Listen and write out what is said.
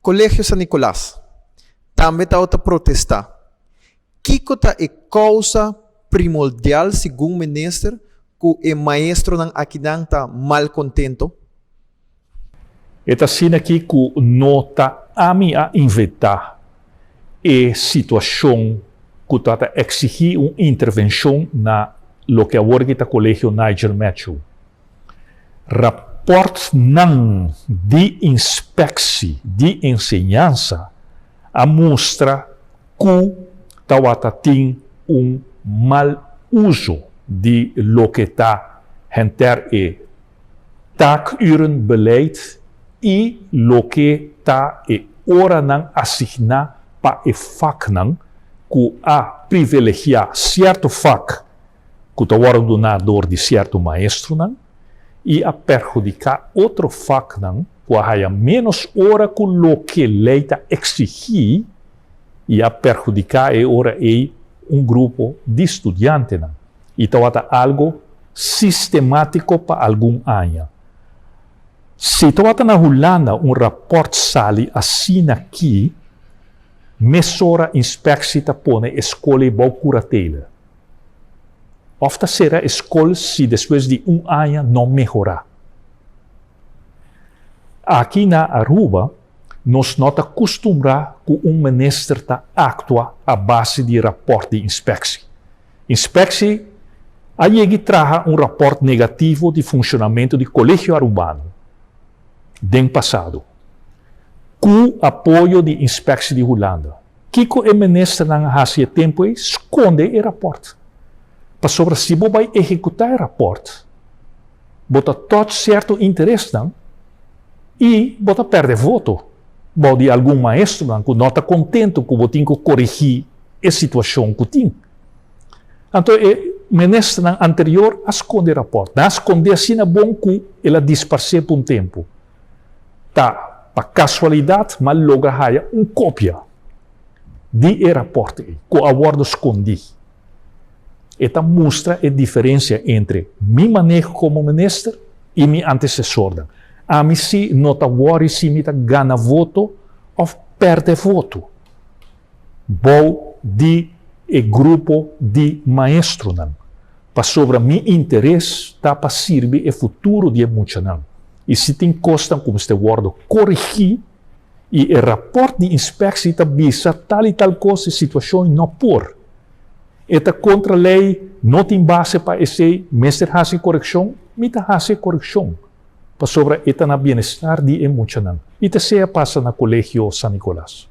Colegio San Nicolás também está a protestar. Kiko tá é causa primordial, segundo o ministro, que o maestro não aqui não está mal contento? Eta assim aqui que nota a mim a inventar a situação que está exigir uma intervenção na lo que agora está Colegio Nigel Matthew. Rapport não de inspecção, de ensinança, a mostra que Tawata tem mal uso de lo que está henter e taakurenbeleid e lo que está e ora não assignar para e vak não que a privilegiar certo vak que está ordenador de certo maestro não e a perjudicar outro vak não que há menos hora que lo que lei está exigir e a perjudicar e ora é grupo de estudiantes não e está algo sistemático para algum ano. Se está na Holanda rapport sali assim aqui, mesora inspectie te põe escola e boa curatela. Ofta será escola se depois de ano não melhorar. Aqui na Aruba, nós não acostumamos que ministro atua a base de rapport de inspecção. Inspecção, aí traz rapport negativo de funcionamento do colégio arubano, do passado, com apoio de inspecção de Holanda. Que o ministro não faz tempo esconde o rapport. Para sobre se você vai executar o rapport, bota todo certo interesse não, e bota perde voto. De algum maestro que não está contente que você tem que corrigir a situação que tem. Então, o ministro anterior esconde o rapport. Não esconde assim é bom que ela disperse por tempo. Tá, para casualidade, mas logo há uma cópia de rapport que agora escondi. Esta mostra a diferença entre meu manejo como ministro e meu antecessor. A mim se não está worry se me ganha voto ou perde voto. Bom de grupo de maestro não. Para sobre meu interesse, está para servir o futuro de muitos não. E se tem costa como este word corrigir e o rapport de inspecção está bisa tal e tal coisa situação não por. Eta contra lei não tem base para esse mestre fazer correção, mita fazer correção. Para sobre eta na bem-estar de emocional. E te seja passa na Colegio San Nicolás.